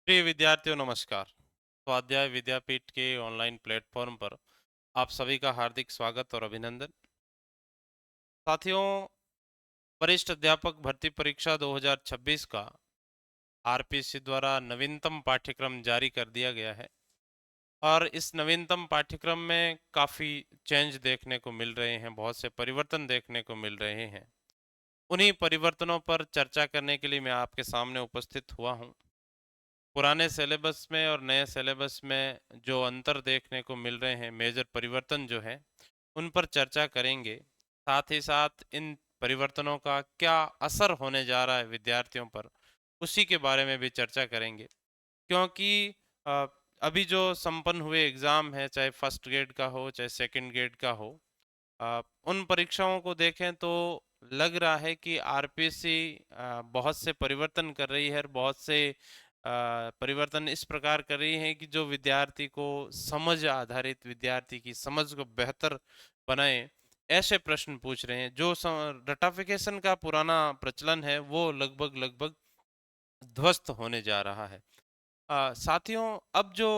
प्रिय विद्यार्थियों नमस्कार। स्वाध्याय विद्यापीठ के ऑनलाइन प्लेटफॉर्म पर आप सभी का हार्दिक स्वागत और अभिनंदन। साथियों, वरिष्ठ अध्यापक भर्ती परीक्षा 2026 का आरपीसी द्वारा नवीनतम पाठ्यक्रम जारी कर दिया गया है और इस नवीनतम पाठ्यक्रम में काफ़ी चेंज देखने को मिल रहे हैं, बहुत से परिवर्तन देखने को मिल रहे हैं। उन्हीं परिवर्तनों पर चर्चा करने के लिए मैं आपके सामने उपस्थित हुआ हूँ। पुराने सिलेबस में और नए सिलेबस में जो अंतर देखने को मिल रहे हैं, मेजर परिवर्तन जो है, उन पर चर्चा करेंगे। साथ ही साथ इन परिवर्तनों का क्या असर होने जा रहा है विद्यार्थियों पर, उसी के बारे में भी चर्चा करेंगे। क्योंकि अ, अभी जो संपन्न हुए एग्ज़ाम है, चाहे फर्स्ट ग्रेड का हो, चाहे सेकंड ग्रेड का हो, उन परीक्षाओं को देखें तो लग रहा है कि आरपीसी बहुत से परिवर्तन कर रही है और बहुत से परिवर्तन इस प्रकार कर रही है कि जो विद्यार्थी को समझ आधारित विद्यार्थी की समझ को बेहतर बनाए, ऐसे प्रश्न पूछ रहे हैं। जो रटाफिकेशन का पुराना प्रचलन है वो लगभग लगभग ध्वस्त होने जा रहा है। साथियों, अब जो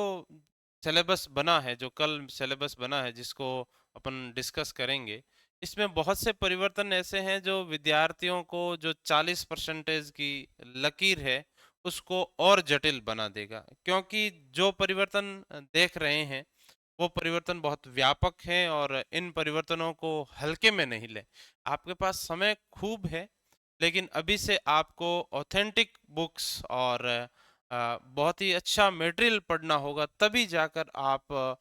सिलेबस बना है, जो कल सिलेबस बना है जिसको अपन डिस्कस करेंगे, इसमें बहुत से परिवर्तन ऐसे हैं जो विद्यार्थियों को जो 40% की लकीर है उसको और जटिल बना देगा। क्योंकि जो परिवर्तन देख रहे हैं वो परिवर्तन बहुत व्यापक हैं और इन परिवर्तनों को हल्के में नहीं लें। आपके पास समय खूब है, लेकिन अभी से आपको ऑथेंटिक बुक्स और बहुत ही अच्छा मटेरियल पढ़ना होगा, तभी जाकर आप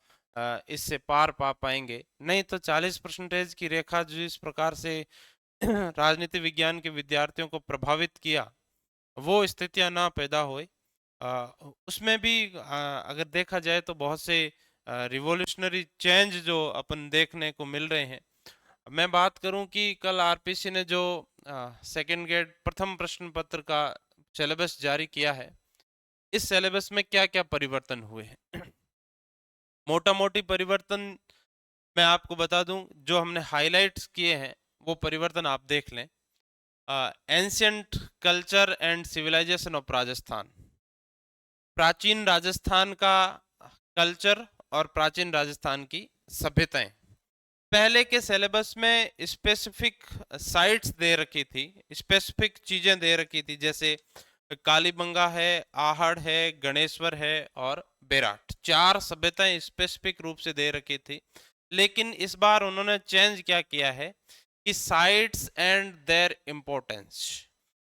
इससे पार पा पाएंगे। नहीं तो 40% की रेखा जिस प्रकार से राजनीति विज्ञान के विद्यार्थियों को प्रभावित किया, वो स्थितियां ना पैदा होए। उसमें भी अगर देखा जाए तो बहुत से रिवॉल्यूशनरी चेंज जो अपन देखने को मिल रहे हैं। मैं बात करूं कि कल आरपीसी ने जो सेकंड ग्रेड प्रथम प्रश्न पत्र का सिलेबस जारी किया है, इस सिलेबस में क्या-क्या परिवर्तन हुए हैं। मोटा मोटी परिवर्तन मैं आपको बता दूं, जो हमने हाइलाइट्स किए हैं वो परिवर्तन आप देख लें। Ancient culture and civilisation of Rajasthan, प्राचीन राजस्थान का कल्चर और प्राचीन राजस्थान की सभ्यताएं। पहले के सिलेबस में स्पेसिफिक साइट्स दे रखी थी, स्पेसिफिक चीजें दे रखी थी, जैसे कालीबंगा है, आहड़ है, गणेश्वर है और बेराट। चार सभ्यताएं स्पेसिफिक रूप से दे रखी थी। लेकिन इस बार उन्होंने चेंज क्या किया है कि साइट्स एंड देयर इम्पोर्टेंस,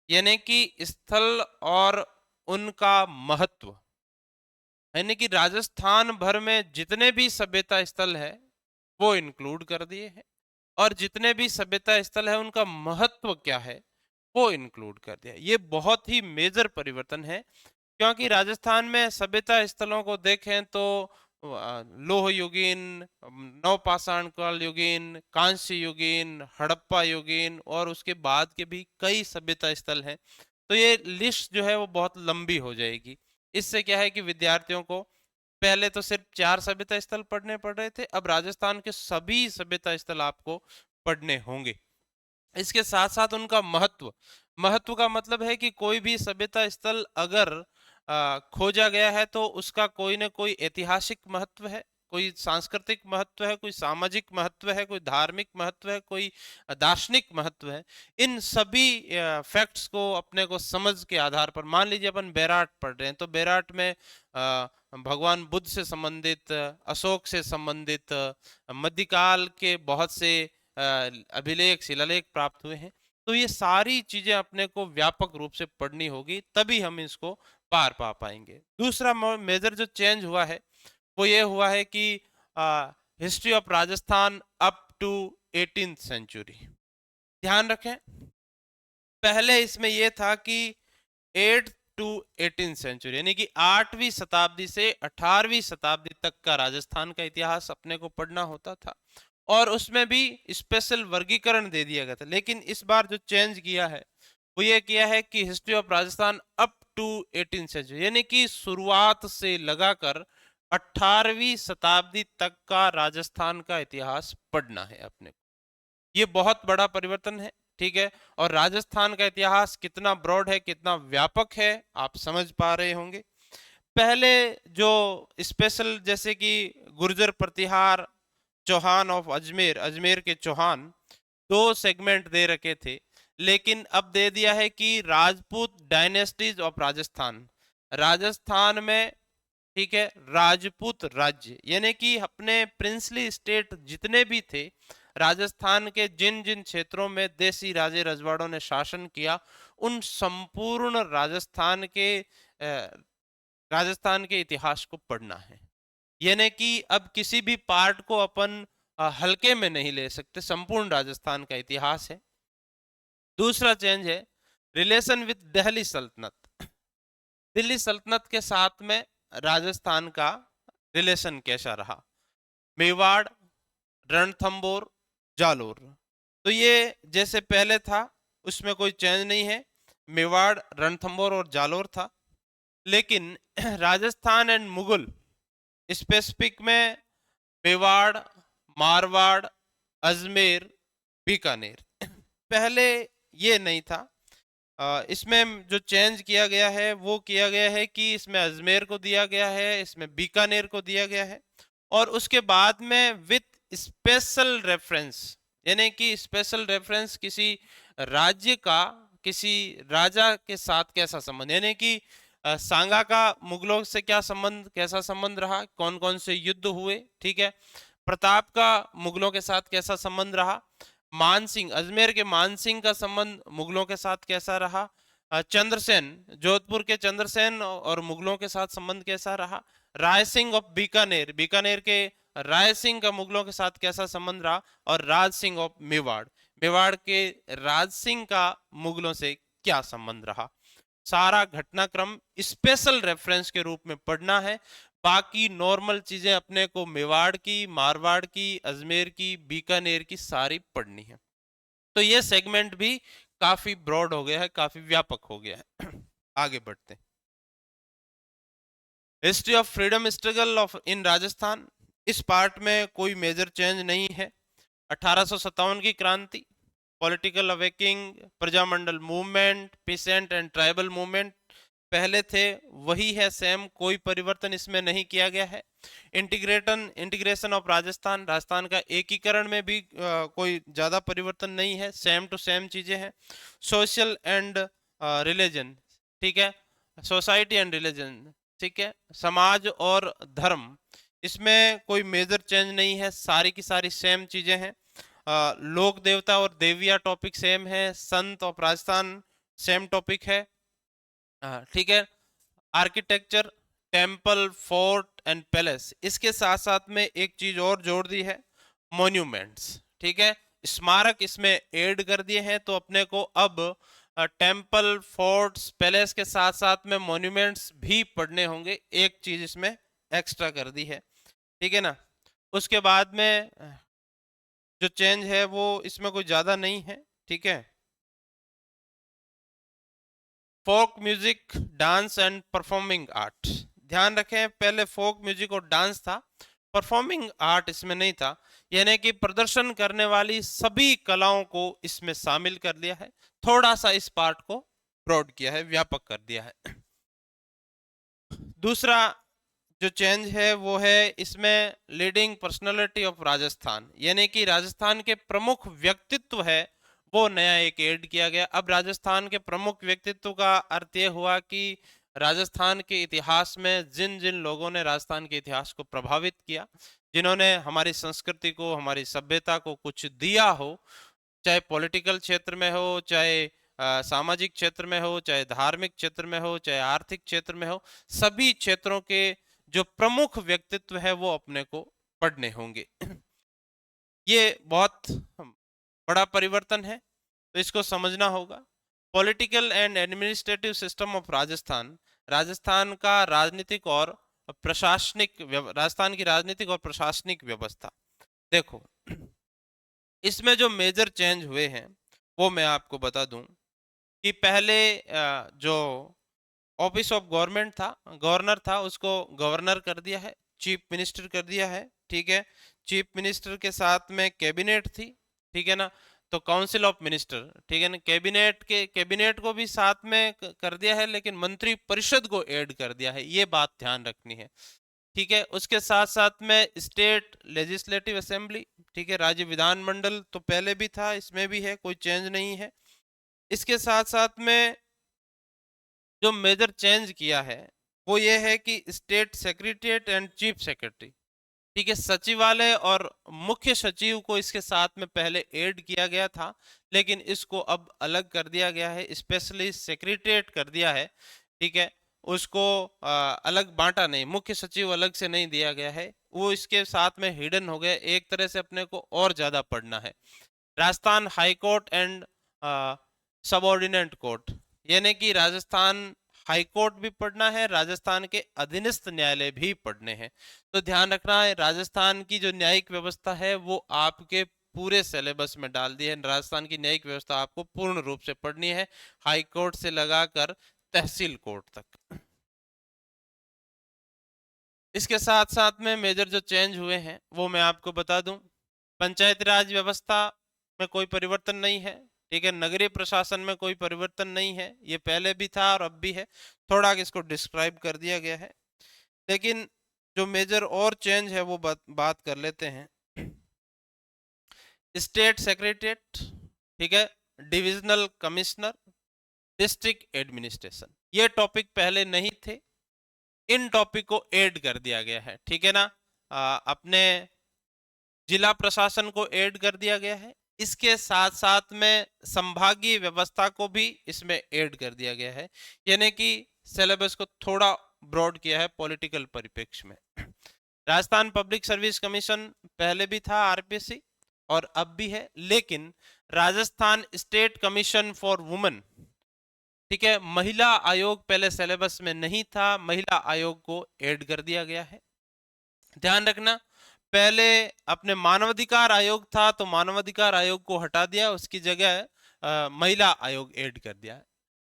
यानी कि स्थल और उनका महत्व, यानी कि राजस्थान भर में जितने भी सभ्यता स्थल है वो इंक्लूड कर दिए हैं और जितने भी सभ्यता स्थल है उनका महत्व क्या है वो इंक्लूड कर दिया। ये बहुत ही मेजर परिवर्तन है, क्योंकि राजस्थान में सभ्यता स्थलों को देखें तो लोह युगीन, नवपाषाण काल युगीन, कांस्य युगीन, हड़प्पा युगीन और उसके बाद के भी कई सभ्यता स्थल हैं। तो ये लिस्ट जो है वो बहुत लंबी हो जाएगी। इससे क्या है कि विद्यार्थियों को पहले तो सिर्फ 4 सभ्यता स्थल पढ़ने पड़ रहे थे, अब राजस्थान के सभी सभ्यता स्थल आपको पढ़ने होंगे। इसके साथ साथ उनका महत्व, महत्व का मतलब है कि कोई भी सभ्यता स्थल अगर खोजा गया है तो उसका कोई ना कोई ऐतिहासिक महत्व है, कोई सांस्कृतिक महत्व है, कोई सामाजिक महत्व है, कोई धार्मिक महत्व है, कोई दार्शनिक महत्व है। इन सभी फैक्ट्स को अपने को समझ के आधार पर, मान लीजिए अपन बेराट पढ़ रहे हैं तो बेराट में भगवान बुद्ध से संबंधित, अशोक से संबंधित, मध्यकाल के बहुत से अभिलेख, शिलालेख प्राप्त हुए हैं। तो ये सारी चीजें अपने को व्यापक रूप से पढ़नी होगी, तभी हम इसको पार पा पाएंगे। दूसरा मेजर जो चेंज हुआ है वो ये हुआ है कि history of Rajasthan up to 18th century. ध्यान रखें, पहले इसमें यह था कि 8 टू 18 सेंचुरी, यानी कि 8वीं शताब्दी से 18वीं शताब्दी तक का राजस्थान का इतिहास अपने को पढ़ना होता था और उसमें भी स्पेशल वर्गीकरण दे दिया गया था। लेकिन इस बार जो चेंज किया है वो ये किया है कि history of Rajasthan up to 18 century, यानी कि शुरुआत से लगाकर 18वीं शताब्दी तक का राजस्थान का इतिहास पढ़ना है अपने को। ये बहुत बड़ा परिवर्तन है, ठीक है। और राजस्थान का इतिहास कितना ब्रॉड है, कितना व्यापक है, आप समझ पा रहे होंगे। पहले जो स्पेशल जैसे कि गुर्जर प्रतिहार, चौहान ऑफ अजमेर, अजमेर के चौहान, दो सेगमेंट दे रखे थे, लेकिन अब दे दिया है कि राजपूत डायनेस्टीज ऑफ राजस्थान, राजस्थान में, ठीक है, राजपूत राज्य, यानी कि अपने प्रिंसली स्टेट जितने भी थे, राजस्थान के जिन जिन क्षेत्रों में देसी राजे रजवाड़ों ने शासन किया, उन संपूर्ण राजस्थान के इतिहास को पढ़ना है। यानी कि अब किसी भी पार्ट को अपन हल्के में नहीं ले सकते, संपूर्ण राजस्थान का इतिहास है। दूसरा चेंज है रिलेशन विद दिल्ली सल्तनत। दिल्ली सल्तनत के साथ में राजस्थान का रिलेशन कैसा रहा, मेवाड़, रणथंबोर, जालोर। तो ये जैसे पहले था उसमें कोई चेंज नहीं है, मेवाड़, रणथंबोर और जालोर था। लेकिन राजस्थान एंड मुगल स्पेसिफिक में मेवाड़, मारवाड़, अजमेर, बीकानेर, पहले ये नहीं था। इसमें जो चेंज किया गया है वो किया गया है कि इसमें अजमेर को दिया गया है, इसमें बीकानेर को दिया गया है, और उसके बाद में विथ स्पेशल रेफरेंस, यानी कि स्पेशल रेफरेंस किसी राज्य का किसी राजा के साथ कैसा संबंध, यानी कि सांगा का मुगलों से क्या संबंध, कैसा संबंध रहा, कौन कौन से युद्ध हुए, ठीक है, प्रताप का मुगलों के साथ कैसा संबंध रहा, मानसिंह, अजमेर के मानसिंह का संबंध मुगलों के साथ कैसा रहा, चंद्रसेन, जोधपुर के चंद्रसेन और मुगलों के साथ संबंध कैसा रहा, राय सिंह ऑफ बीकानेर, बीकानेर के राय सिंह का मुगलों के साथ कैसा संबंध रहा, और राज सिंह ऑफ मेवाड़, मेवाड़ के राज सिंह का मुगलों से क्या संबंध रहा। सारा घटनाक्रम स्पेशल रेफरेंस के रूप में पढ़ना है। बाकी नॉर्मल चीजें अपने को मेवाड़ की, मारवाड़ की, अजमेर की, बीकानेर की सारी पढ़नी है। तो ये सेगमेंट भी काफी ब्रॉड हो गया है, काफी व्यापक हो गया है। आगे बढ़ते हैं। History of freedom struggle of in Rajasthan, इस पार्ट में कोई मेजर चेंज नहीं है। 1857 की क्रांति, political awaking, Prajamandal movement, pheasant and tribal movement पहले थे वही है सेम, कोई परिवर्तन इसमें नहीं किया गया है। इंटीग्रेशन ऑफ राजस्थान, राजस्थान का एकीकरण में भी कोई ज्यादा परिवर्तन नहीं है, सेम टू सेम चीजें हैं। सोशल एंड रिलीजन, ठीक है, सोसाइटी एंड रिलीजन, ठीक है, समाज और धर्म, इसमें कोई मेजर चेंज नहीं है, सारी की सारी सेम चीजें हैं। लोक देवता और देविया टॉपिक सेम है, संत ऑफ राजस्थान सेम टॉपिक है, ठीक है। Architecture, temple, fort and palace, इसके साथ साथ में एक चीज और जोड़ दी है, मॉन्यूमेंट्स, ठीक है, स्मारक इसमें ऐड कर दिए हैं। तो अपने को अब टेम्पल, फोर्ट्स, पैलेस के साथ साथ में मॉन्यूमेंट्स भी पढ़ने होंगे, एक चीज इसमें एक्स्ट्रा कर दी है, ठीक है ना। उसके बाद में जो चेंज है वो इसमें कोई ज्यादा नहीं है, ठीक है। Folk music, dance and performing art, ध्यान रखें पहले फोक म्यूजिक और डांस था, परफॉर्मिंग आर्ट इसमें नहीं था, यानी कि प्रदर्शन करने वाली सभी कलाओं को इसमें शामिल कर लिया है, थोड़ा सा इस पार्ट को ब्रॉड किया है, व्यापक कर दिया है। दूसरा जो चेंज है वो है इसमें लीडिंग पर्सनालिटी ऑफ राजस्थान, यानी कि राजस्थान के प्रमुख व्यक्तित्व है वो नया एक ऐड किया गया। अब राजस्थान के प्रमुख व्यक्तित्व का अर्थ ये हुआ कि राजस्थान के इतिहास में जिन जिन लोगों ने राजस्थान के इतिहास को प्रभावित किया, जिन्होंने हमारी संस्कृति को, हमारी सभ्यता को कुछ दिया हो, चाहे पॉलिटिकल क्षेत्र में हो, चाहे सामाजिक क्षेत्र में हो, चाहे धार्मिक क्षेत्र में हो, चाहे आर्थिक क्षेत्र में हो, सभी क्षेत्रों के जो प्रमुख व्यक्तित्व है वो अपने को पढ़ने होंगे। ये बहुत बड़ा परिवर्तन है, तो इसको समझना होगा। Political and administrative system of Rajasthan, Rajasthan का राजनीतिक और प्रशासनिक, राजस्थान की राजनीतिक और प्रशासनिक व्यवस्था, देखो इसमें जो मेजर चेंज हुए हैं वो मैं आपको बता दूं कि पहले जो ऑफिस ऑफ गवर्नमेंट था, गवर्नर था, उसको गवर्नर कर दिया है, चीफ मिनिस्टर कर दिया है, ठीक है। चीफ मिनिस्टर के साथ में कैबिनेट थी, ठीक है ना। तो काउंसिल ऑफ मिनिस्टर, ठीक है ना, कैबिनेट को भी साथ में कर दिया है, लेकिन मंत्री परिषद को ऐड कर दिया है, ये बात ध्यान रखनी है। ठीक है, उसके साथ साथ में स्टेट लेजिस्लेटिव असेंबली, ठीक है, राज्य विधानमंडल तो पहले भी था, इसमें भी है, कोई चेंज नहीं है। इसके साथ साथ में जो मेजर चेंज किया है वो ये है कि state secretariat and chief secretary, ठीक है, सचिवालय और मुख्य सचिव को इसके साथ में पहले ऐड किया गया था, लेकिन इसको अब अलग कर दिया गया है, स्पेशली सेक्रेटरीट कर दिया है। ठीक है, उसको अलग बांटा नहीं, मुख्य सचिव अलग से नहीं दिया गया है, वो इसके साथ में हिडन हो गया, एक तरह से अपने को और ज्यादा पढ़ना है। Rajasthan high court and subordinate court, यानी कि राजस्थान हाई कोर्ट भी पढ़ना है, राजस्थान के अधीनस्थ न्यायालय भी पढ़ने हैं। तो ध्यान रखना है, राजस्थान की जो न्यायिक व्यवस्था है वो आपके पूरे सिलेबस में डाल दी है। राजस्थान की न्यायिक व्यवस्था आपको पूर्ण रूप से पढ़नी है, हाई कोर्ट से लगाकर तहसील कोर्ट तक। इसके साथ साथ में मेजर जो चेंज हुए हैं वो मैं आपको बता दूं। पंचायती राज व्यवस्था में कोई परिवर्तन नहीं है, ठीक है, नगरीय प्रशासन में कोई परिवर्तन नहीं है, ये पहले भी था और अब भी है, थोड़ा इसको डिस्क्राइब कर दिया गया है। लेकिन जो मेजर और चेंज है वो बात कर लेते हैं। स्टेट सेक्रेटरीट, ठीक है, डिविजनल कमिश्नर, डिस्ट्रिक्ट एडमिनिस्ट्रेशन, ये टॉपिक पहले नहीं थे, इन टॉपिक को ऐड कर दिया गया है, ठीक है ना। अपने जिला प्रशासन को ऐड कर दिया गया है, इसके साथ साथ में संभागीय व्यवस्था को भी इसमें ऐड कर दिया गया है, यानी कि सिलेबस को थोड़ा ब्रॉड किया है पॉलिटिकल परिप्रेक्ष्य में। राजस्थान पब्लिक सर्विस कमीशन पहले भी था, आरपीसी, और अब भी है, लेकिन Rajasthan state commission for women, ठीक है, महिला आयोग पहले सिलेबस में नहीं था, महिला आयोग को ऐड कर दिया गया है। ध्यान रखना, पहले अपने मानवाधिकार आयोग था तो मानवाधिकार आयोग को हटा दिया, उसकी जगह महिला आयोग ऐड कर दिया।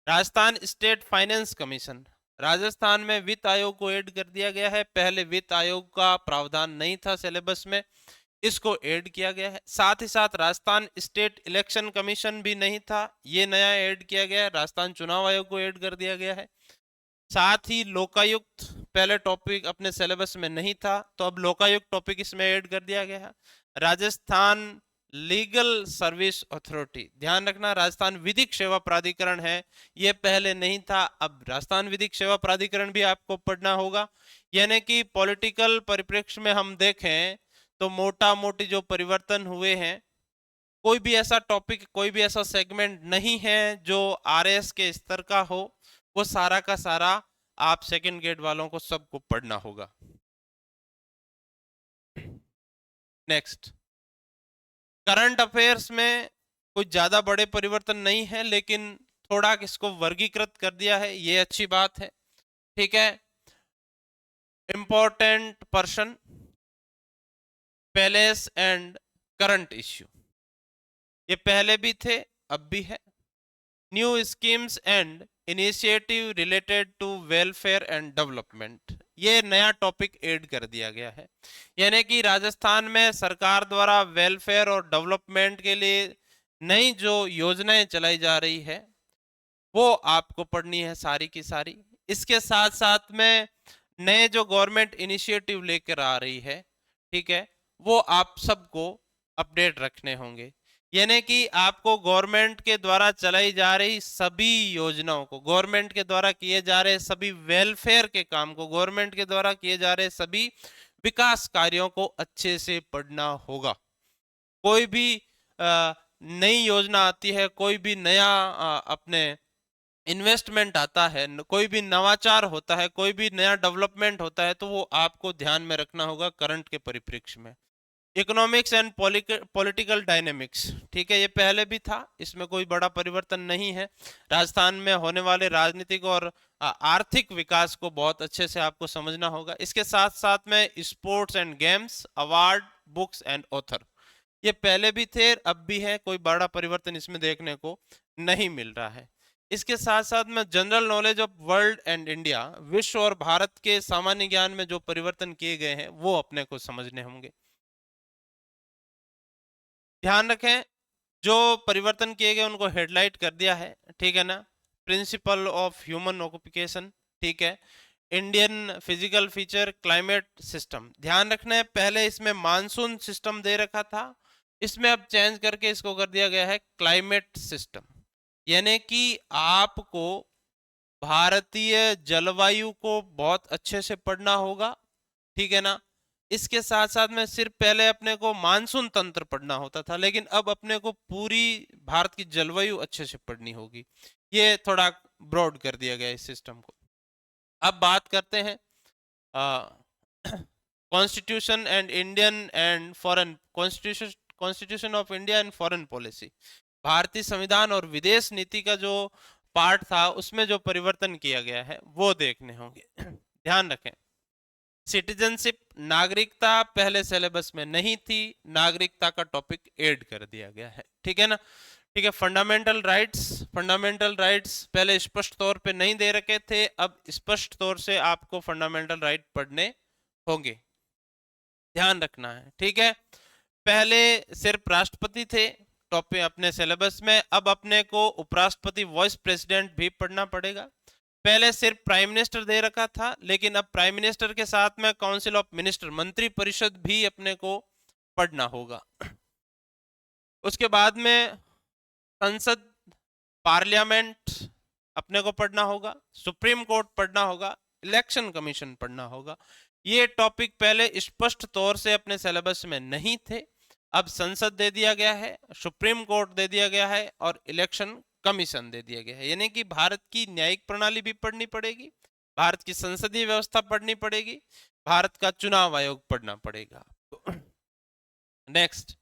Rajasthan state finance commission, Rajasthan में वित्त आयोग को ऐड कर दिया गया है, पहले वित्त आयोग का प्रावधान नहीं था सिलेबस में, इसको ऐड किया गया है। साथ ही साथ राजस्थान स्टेट इलेक्शन कमीशन भी नहीं था, ये नया ऐड किया गया है, राजस्थान चुनाव आयोग को ऐड कर दिया गया है। साथ ही लोकायुक्त पहले टॉपिक अपने सिलेबस में नहीं था, तो अब लोकायुक्त टॉपिक इसमें ऐड कर दिया गया है। राजस्थान लीगल सर्विस अथॉरिटी, ध्यान रखना, राजस्थान विधिक सेवा प्राधिकरण है, ये पहले नहीं था, अब राजस्थान विधिक सेवा प्राधिकरण भी आपको पढ़ना होगा। यानी कि पॉलिटिकल परिप्रेक्ष्य में हम देखें तो मोटा मोटी जो परिवर्तन हुए हैं, कोई भी ऐसा टॉपिक, कोई भी ऐसा सेगमेंट नहीं है जो आरएस के स्तर का हो, वो सारा का सारा आप सेकंड ग्रेड वालों को सबको पढ़ना होगा। नेक्स्ट, करंट अफेयर्स में कुछ ज्यादा बड़े परिवर्तन नहीं है, लेकिन थोड़ा इसको वर्गीकृत कर दिया है, ये अच्छी बात है, ठीक है। Important person, palace and current issue, ये पहले भी थे अब भी है। New schemes and initiative related to welfare and development, ये नया टॉपिक ऐड कर दिया गया है, यानी कि राजस्थान में सरकार द्वारा वेलफेयर और डेवलपमेंट के लिए नई जो योजनाएं चलाई जा रही है वो आपको पढ़नी है सारी की सारी। इसके साथ साथ में नए जो गवर्नमेंट इनिशिएटिव लेकर आ रही है, ठीक है, वो आप सबको अपडेट रखने होंगे, यानी कि आपको गवर्नमेंट के द्वारा चलाई जा रही सभी योजनाओं को, गवर्नमेंट के द्वारा किए जा रहे सभी वेलफेयर के काम को, गवर्नमेंट के द्वारा किए जा रहे सभी विकास कार्यों को अच्छे से पढ़ना होगा। कोई भी नई योजना आती है, कोई भी नया अपने इन्वेस्टमेंट आता है, कोई भी नवाचार होता है, कोई भी नया डेवलपमेंट होता है, तो वो आपको ध्यान में रखना होगा करंट के परिप्रेक्ष्य में। इकोनॉमिक्स एंड पॉलिटिकल डायनेमिक्स, ठीक है, ये पहले भी था, इसमें कोई बड़ा परिवर्तन नहीं है। राजस्थान में होने वाले राजनीतिक और आर्थिक विकास को बहुत अच्छे से आपको समझना होगा। इसके साथ साथ में sports and games, award, books and author, ये पहले भी थे अब भी है, कोई बड़ा परिवर्तन इसमें देखने को नहीं मिल रहा है। इसके साथ साथ में general knowledge of world and India, विश्व और भारत के सामान्य ज्ञान में जो परिवर्तन किए गए हैं वो अपने को समझने होंगे। ध्यान रखें, जो परिवर्तन किए गए उनको हेडलाइट कर दिया है, ठीक है ना। प्रिंसिपल ऑफ ह्यूमन ऑक्यूपेशन, ठीक है। Indian physical feature, climate system, ध्यान रखना है पहले इसमें मानसून सिस्टम दे रखा था, इसमें अब चेंज करके इसको कर दिया गया है क्लाइमेट सिस्टम। यानी कि आपको भारतीय जलवायु को बहुत अच्छे से पढ़ना होगा, ठीक है ना। इसके साथ साथ में सिर्फ पहले अपने को मानसून तंत्र पढ़ना होता था, लेकिन अब अपने को पूरी भारत की जलवायु अच्छे से पढ़नी होगी। ये थोड़ा ब्रॉड कर दिया गया इस सिस्टम को। अब बात करते हैं constitution and Indian and foreign constitution, constitution of India and foreign policy. भारतीय संविधान और विदेश नीति का जो पार्ट था उसमें जो परिवर्तन किया गया है वो देखने होंगे। ध्यान रखें, सिटीजनशिप, नागरिकता पहले सिलेबस में नहीं थी, नागरिकता का टॉपिक ऐड कर दिया गया है, ठीक है ना। ठीक है, फंडामेंटल राइट्स, फंडामेंटल राइट्स पहले स्पष्ट तौर पे नहीं दे रखे थे, अब स्पष्ट तौर से आपको फंडामेंटल राइट पढ़ने होंगे, ध्यान रखना है, ठीक है। पहले सिर्फ राष्ट्रपति थे टॉपिक अपने सिलेबस में, अब अपने को उपराष्ट्रपति, वाइस प्रेसिडेंट भी पढ़ना पड़ेगा। पहले सिर्फ प्राइम मिनिस्टर दे रखा था, लेकिन अब प्राइम मिनिस्टर के साथ में काउंसिल ऑफ मिनिस्टर, मंत्री परिषद भी अपने को पढ़ना होगा। उसके बाद में संसद, पार्लियामेंट अपने को पढ़ना होगा, सुप्रीम कोर्ट पढ़ना होगा, इलेक्शन कमीशन पढ़ना होगा। ये टॉपिक पहले स्पष्ट तौर से अपने सिलेबस में नहीं थे, अब संसद दे दिया गया है, सुप्रीम कोर्ट दे दिया गया है और इलेक्शन कमीशन दे दिया गया है। यानी कि भारत की न्यायिक प्रणाली भी पढ़नी पड़ेगी, भारत की संसदीय व्यवस्था पढ़नी पड़ेगी, भारत का चुनाव आयोग पढ़ना पड़ेगा। नेक्स्ट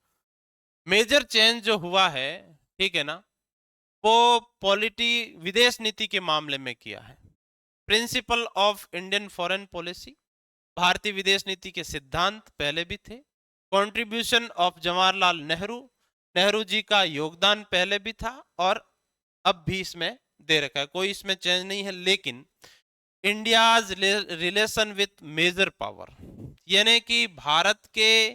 मेजर चेंज जो हुआ है, ठीक है ना, वो पॉलिटी, विदेश नीति के मामले में किया है। Principle of Indian foreign policy, भारतीय विदेश नीति के सिद्धांत पहले भी थे। कंट्रीब्यूशन ऑफ जवाहरलाल नेहरू, नेहरू जी का योगदान पहले भी था और अब भी इसमें दे रखा है, कोई इसमें चेंज नहीं है। लेकिन India's relation with major power, यानी कि भारत के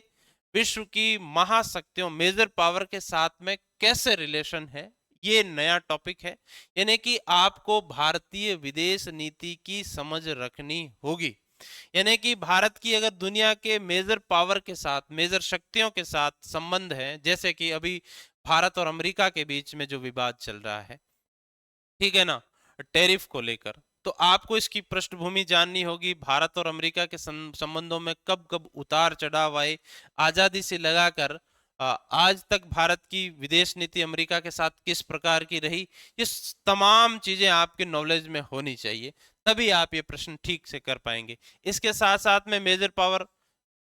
विश्व की महाशक्तियों, मेजर पावर के साथ में कैसे रिलेशन है, ये नया टॉपिक है। यानी कि आपको भारतीय विदेश नीति की समझ रखनी होगी। यानी कि भारत की अगर दुनिया के मेजर पावर के साथ, मेजर शक्तियों के साथ संबंध है, जैसे कि अभी भारत और अमेरिका के बीच में जो विवाद चल रहा है, ठीक है ना, टैरिफ को लेकर, तो आपको इसकी पृष्ठभूमि जाननी होगी। भारत और अमेरिका के संबंधों में कब कब उतार चढ़ाव आए, आजादी से लगाकर आज तक भारत की विदेश नीति अमेरिका के साथ किस प्रकार की रही, ये तमाम चीजें आपके नॉलेज में होनी चाहिए, तभी आप ये प्रश्न ठीक से कर पाएंगे। इसके साथ साथ में मेजर पावर,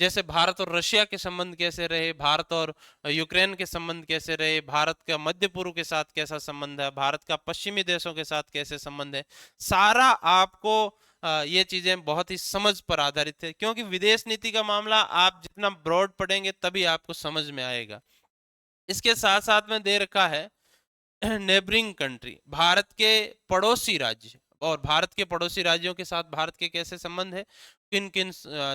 जैसे भारत और रशिया के संबंध कैसे रहे, भारत और यूक्रेन के संबंध कैसे रहे, भारत का मध्य पूर्व के साथ कैसा संबंध है, भारत का पश्चिमी देशों के साथ कैसे संबंध है, सारा आपको ये चीजें बहुत ही समझ पर आधारित है, क्योंकि विदेश नीति का मामला आप जितना ब्रॉड पढ़ेंगे तभी आपको समझ में आएगा। इसके साथ साथ में दे रखा है नेबरिंग कंट्री, भारत के पड़ोसी राज्य, और भारत के पड़ोसी राज्यों के साथ भारत के कैसे संबंध है, किन किन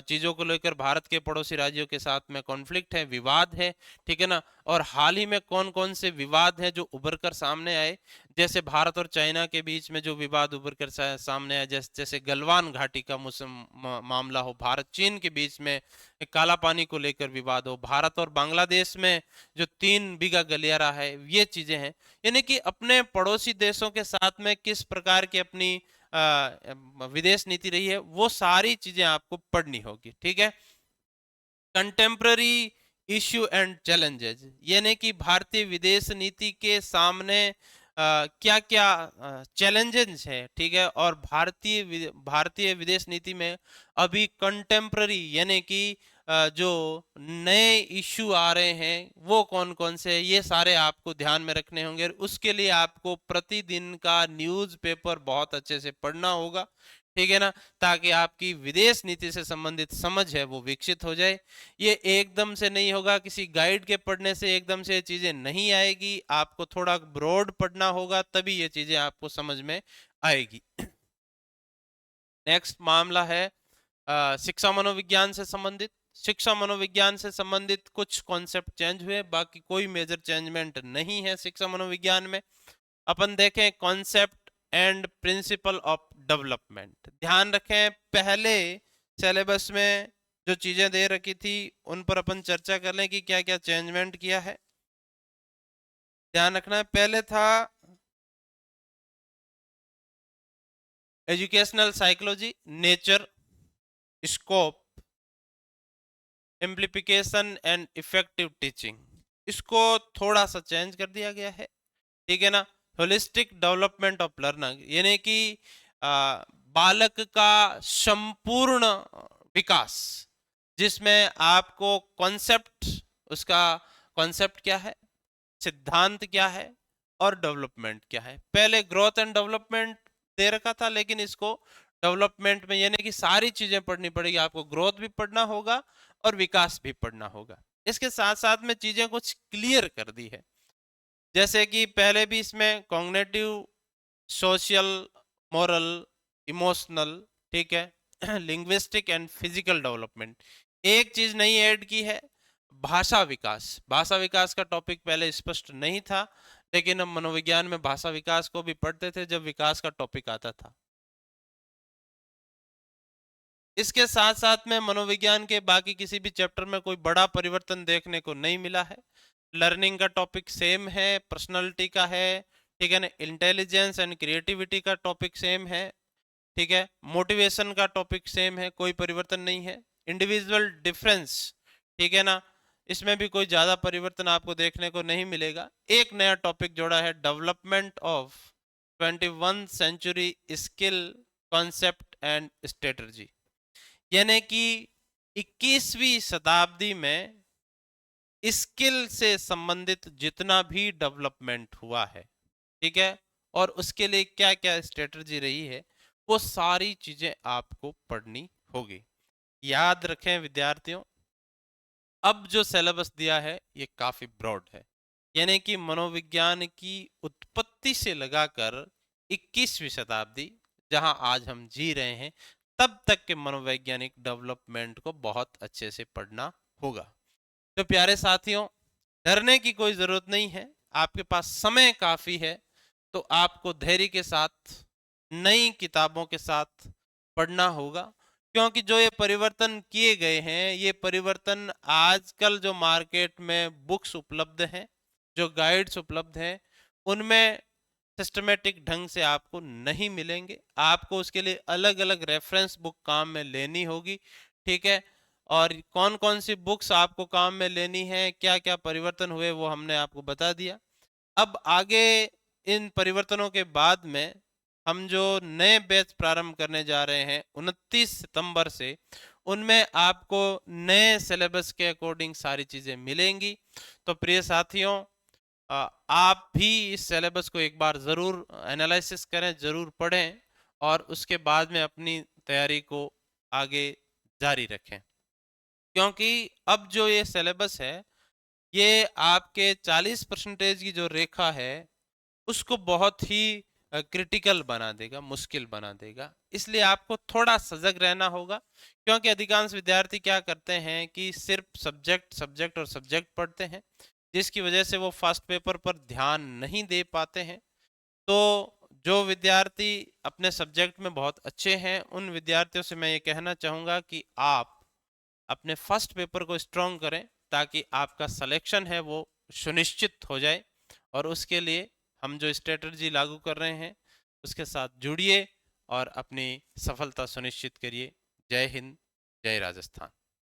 चीजों को लेकर भारत के पड़ोसी राज्यों के साथ में कॉन्फ्लिक्ट है, विवाद है, ठीक है ना। और हाल ही में कौन कौन से विवाद हैं जो उभर कर सामने आए, जैसे भारत और चाइना के बीच में जो विवाद उभर कर सामने आया, जैसे गलवान घाटी का मामला हो, भारत चीन के बीच में काला पानी को लेकर विवाद हो, भारत और बांग्लादेश में जो 3 बीघा गलियारा है, ये चीजें हैं। यानी कि अपने पड़ोसी देशों के साथ में किस प्रकार की अपनी विदेश नीति रही है, वो सारी चीजें आपको पढ़नी होगी, ठीक है। कंटेम्प्ररी इश्यू एंड चैलेंजेस, यानी कि भारतीय विदेश नीति के सामने क्या क्या चैलेंजेस है, ठीक है, और भारतीय विदेश नीति में अभी कंटेम्प्ररी यानी कि जो नए इश्यू आ रहे हैं वो कौन कौन से हैं, ये सारे आपको ध्यान में रखने होंगे। उसके लिए आपको प्रतिदिन का न्यूज़पेपर बहुत अच्छे से पढ़ना होगा, ठीक है ना, ताकि आपकी विदेश नीति से संबंधित समझ है वो विकसित हो जाए। ये एकदम से नहीं होगा, किसी गाइड के पढ़ने से एकदम से ये चीजें नहीं आएगी, आपको थोड़ा ब्रॉड पढ़ना होगा तभी ये चीजें आपको समझ में आएगी। नेक्स्ट मामला है शिक्षा मनोविज्ञान से संबंधित। शिक्षा मनोविज्ञान से संबंधित कुछ कॉन्सेप्ट चेंज हुए, बाकी कोई मेजर चेंजमेंट नहीं है शिक्षा मनोविज्ञान में। अपन देखें concept and principle of development. ध्यान रखें पहले सिलेबस में जो चीजें दे रखी थी उन पर अपन चर्चा कर लें कि क्या क्या चेंजमेंट किया है। ध्यान रखना है पहले था educational psychology, nature, scope, implication and effective teaching. इसको थोड़ा सा चेंज कर दिया गया है, ठीक है ना। होलिस्टिक डेवलपमेंट ऑफ लर्नर, यानी कि बालक का संपूर्ण विकास, जिसमें आपको कॉन्सेप्ट, उसका कॉन्सेप्ट क्या है, सिद्धांत क्या है और डेवलपमेंट क्या है। पहले ग्रोथ एंड डेवलपमेंट दे रखा था, लेकिन इसको डेवलपमेंट में यानी कि सारी चीजें पढ़नी पड़ेगी आपको, ग्रोथ भी पढ़ना होगा और विकास भी पढ़ना होगा। इसके साथ साथ में चीजें कुछ क्लियर कर दी है, जैसे कि पहले भी इसमें कॉग्निटिव, सोशल, मोरल, इमोशनल, ठीक है, लिंग्विस्टिक एंड फिजिकल डेवलपमेंट। एक चीज नई ऐड की है, भाषा विकास। भाषा विकास का टॉपिक पहले स्पष्ट नहीं था, लेकिन हम मनोविज्ञान में भाषा विकास को भी पढ़ते थे जब विकास का टॉपिक आता था। इसके साथ साथ में मनोविज्ञान के बाकी किसी भी चैप्टर में कोई बड़ा परिवर्तन देखने को नहीं मिला है। लर्निंग का टॉपिक सेम है, पर्सनालिटी का है, ठीक है ना, इंटेलिजेंस एंड क्रिएटिविटी का टॉपिक सेम है, ठीक है, मोटिवेशन का टॉपिक सेम है, कोई परिवर्तन नहीं है। इंडिविजुअल डिफरेंस, ठीक है ना, इसमें भी कोई ज्यादा परिवर्तन आपको देखने को नहीं मिलेगा। एक नया टॉपिक जोड़ा है, development of 21 century skill, concept and strategy, यानी कि 21वीं शताब्दी में स्किल से संबंधित जितना भी डेवलपमेंट हुआ है, ठीक है, और उसके लिए क्या क्या स्ट्रेटजी रही है, वो सारी चीजें आपको पढ़नी होगी। याद रखें विद्यार्थियों, अब जो सिलेबस दिया है ये काफी ब्रॉड है, यानी कि मनोविज्ञान की उत्पत्ति से लगाकर 21वीं शताब्दी, जहां आज हम जी रहे हैं, तब तक के मनोवैज्ञानिक डेवलपमेंट को बहुत अच्छे से पढ़ना होगा। तो प्यारे साथियों, डरने की कोई जरूरत नहीं है, आपके पास समय काफी है, तो आपको धैर्य के साथ नई किताबों के साथ पढ़ना होगा, क्योंकि जो ये परिवर्तन किए गए हैं, ये परिवर्तन आजकल जो मार्केट में बुक्स उपलब्ध हैं, जो गाइड्स उपलब्ध हैं, उनमें सिस्टमेटिक ढंग से आपको नहीं मिलेंगे। आपको उसके लिए अलग अलग रेफरेंस बुक काम में लेनी होगी, ठीक है। और कौन कौन सी बुक्स आपको काम में लेनी है, क्या क्या परिवर्तन हुए, वो हमने आपको बता दिया। अब आगे इन परिवर्तनों के बाद में हम जो नए बैच प्रारंभ करने जा रहे हैं 29 सितंबर से, उनमें आपको नए सिलेबस के अकॉर्डिंग सारी चीजें मिलेंगी। तो प्रिय साथियों, आप भी इस सिलेबस को एक बार जरूर एनालिसिस करें, जरूर पढ़ें और उसके बाद में अपनी तैयारी को आगे जारी रखें, क्योंकि अब जो ये सिलेबस है ये आपके 40% की जो रेखा है उसको बहुत ही क्रिटिकल बना देगा, मुश्किल बना देगा। इसलिए आपको थोड़ा सजग रहना होगा, क्योंकि अधिकांश विद्यार्थी क्या करते हैं कि सिर्फ सब्जेक्ट सब्जेक्ट और सब्जेक्ट पढ़ते हैं, जिसकी वजह से वो फर्स्ट पेपर पर ध्यान नहीं दे पाते हैं। तो जो विद्यार्थी अपने सब्जेक्ट में बहुत अच्छे हैं, उन विद्यार्थियों से मैं ये कहना चाहूँगा कि आप अपने फर्स्ट पेपर को स्ट्रॉन्ग करें, ताकि आपका सिलेक्शन है वो सुनिश्चित हो जाए। और उसके लिए हम जो स्ट्रेटजी लागू कर रहे हैं उसके साथ जुड़िए और अपनी सफलता सुनिश्चित करिए। जय हिंद, जय राजस्थान।